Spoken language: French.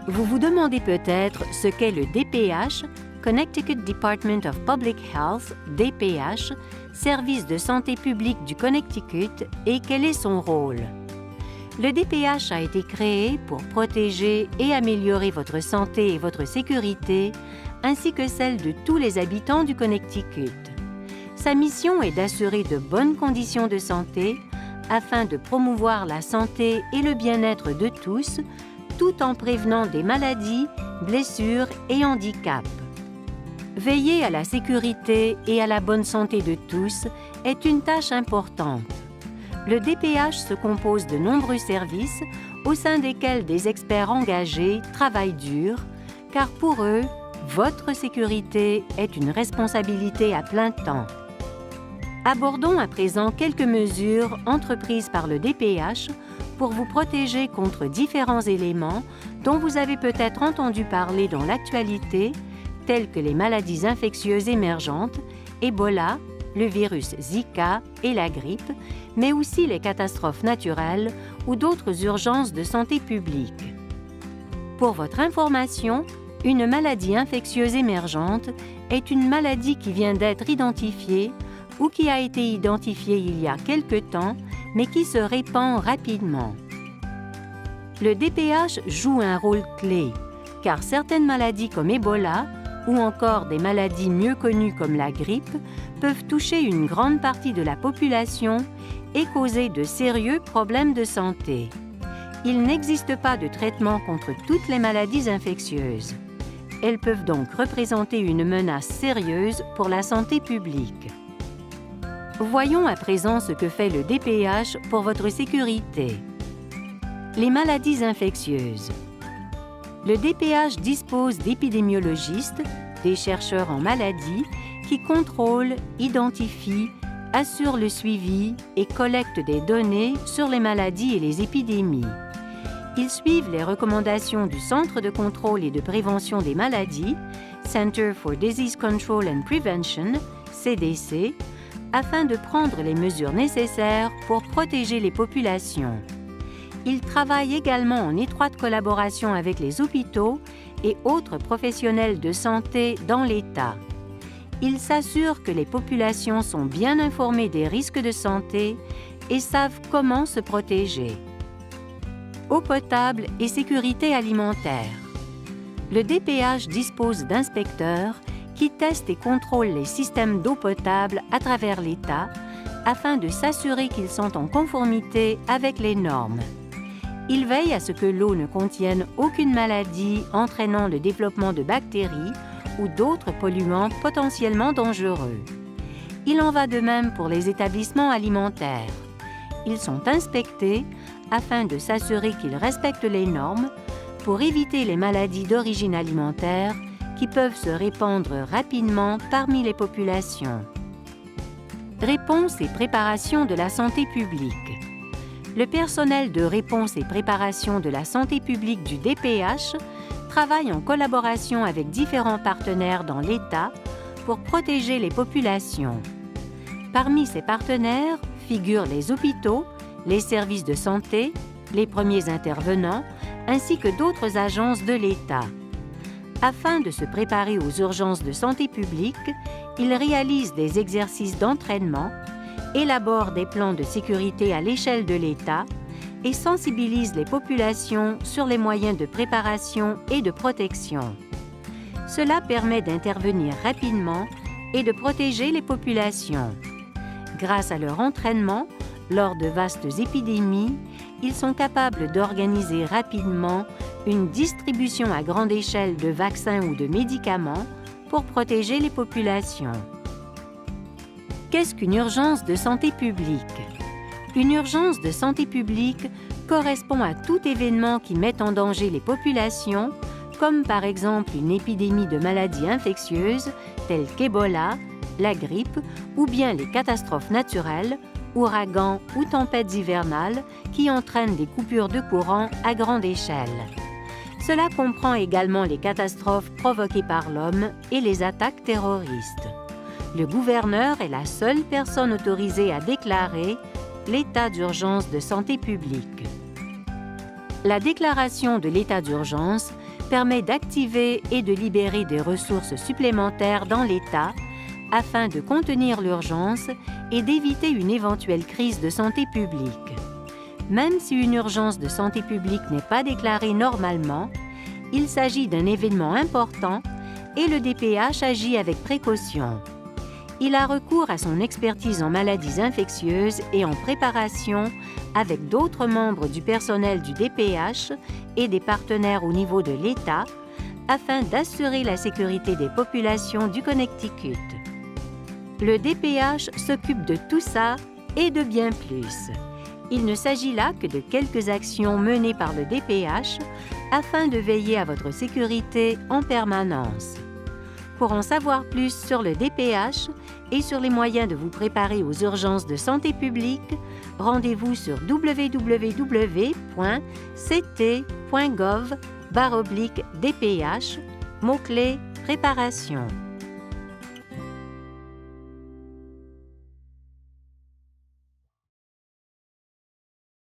Vous vous demandez peut-être ce qu'est le DPH, Connecticut Department of Public Health, DPH, Service de santé publique du Connecticut, et quel est son rôle. Le DPH a été créé pour protéger et améliorer votre santé et votre sécurité, ainsi que celle de tous les habitants du Connecticut. Sa mission est d'assurer de bonnes conditions de santé afin de promouvoir la santé et le bien-être de tous, tout en prévenant des maladies, blessures et handicaps. Veiller à la sécurité et à la bonne santé de tous est une tâche importante. Le DPH se compose de nombreux services au sein desquels des experts engagés travaillent dur, car pour eux, votre sécurité est une responsabilité à plein temps. Abordons à présent quelques mesures entreprises par le DPH pour vous protéger contre différents éléments dont vous avez peut-être entendu parler dans l'actualité, tels que les maladies infectieuses émergentes, Ebola, le virus Zika et la grippe, mais aussi les catastrophes naturelles ou d'autres urgences de santé publique. Pour votre information, une maladie infectieuse émergente est une maladie qui vient d'être identifiée ou qui a été identifiée il y a quelque temps, mais qui se répand rapidement. Le DPH joue un rôle clé, car certaines maladies comme Ebola ou encore des maladies mieux connues comme la grippe peuvent toucher une grande partie de la population et causer de sérieux problèmes de santé. Il n'existe pas de traitement contre toutes les maladies infectieuses. Elles peuvent donc représenter une menace sérieuse pour la santé publique. Voyons à présent ce que fait le DPH pour votre sécurité. Les maladies infectieuses. Le DPH dispose d'épidémiologistes, des chercheurs en maladies, qui contrôlent, identifient, assurent le suivi et collectent des données sur les maladies et les épidémies. Ils suivent les recommandations du Centre de contrôle et de prévention des maladies, Center for Disease Control and Prevention, CDC, afin de prendre les mesures nécessaires pour protéger les populations. Ils travaillent également en étroite collaboration avec les hôpitaux et autres professionnels de santé dans l'État. Ils s'assurent que les populations sont bien informées des risques de santé et savent comment se protéger. Eau potable et sécurité alimentaire. Le DPH dispose d'inspecteurs qui testent et contrôlent les systèmes d'eau potable à travers l'État afin de s'assurer qu'ils sont en conformité avec les normes. Ils veillent à ce que l'eau ne contienne aucune maladie entraînant le développement de bactéries ou d'autres polluants potentiellement dangereux. Il en va de même pour les établissements alimentaires. Ils sont inspectés afin de s'assurer qu'ils respectent les normes pour éviter les maladies d'origine alimentaire qui peuvent se répandre rapidement parmi les populations. Réponse et préparation de la santé publique. Le personnel de réponse et préparation de la santé publique du DPH travaille en collaboration avec différents partenaires dans l'État pour protéger les populations. Parmi ces partenaires figurent les hôpitaux, les services de santé, les premiers intervenants, ainsi que d'autres agences de l'État. Afin de se préparer aux urgences de santé publique, ils réalisent des exercices d'entraînement, élaborent des plans de sécurité à l'échelle de l'État et sensibilisent les populations sur les moyens de préparation et de protection. Cela permet d'intervenir rapidement et de protéger les populations. Grâce à leur entraînement, lors de vastes épidémies, ils sont capables d'organiser rapidement une distribution à grande échelle de vaccins ou de médicaments pour protéger les populations. Qu'est-ce qu'une urgence de santé publique? Une urgence de santé publique correspond à tout événement qui met en danger les populations, comme par exemple une épidémie de maladies infectieuses telles qu'Ebola, la grippe ou bien les catastrophes naturelles, ouragans ou tempêtes hivernales qui entraînent des coupures de courant à grande échelle. Cela comprend également les catastrophes provoquées par l'homme et les attaques terroristes. Le gouverneur est la seule personne autorisée à déclarer l'état d'urgence de santé publique. La déclaration de l'état d'urgence permet d'activer et de libérer des ressources supplémentaires dans l'État afin de contenir l'urgence et d'éviter une éventuelle crise de santé publique. Même si une urgence de santé publique n'est pas déclarée normalement, il s'agit d'un événement important et le DPH agit avec précaution. Il a recours à son expertise en maladies infectieuses et en préparation avec d'autres membres du personnel du DPH et des partenaires au niveau de l'État afin d'assurer la sécurité des populations du Connecticut. Le DPH s'occupe de tout ça et de bien plus. Il ne s'agit là que de quelques actions menées par le DPH afin de veiller à votre sécurité en permanence. Pour en savoir plus sur le DPH et sur les moyens de vous préparer aux urgences de santé publique, rendez-vous sur www.ct.gov/DPH, mot-clé préparation.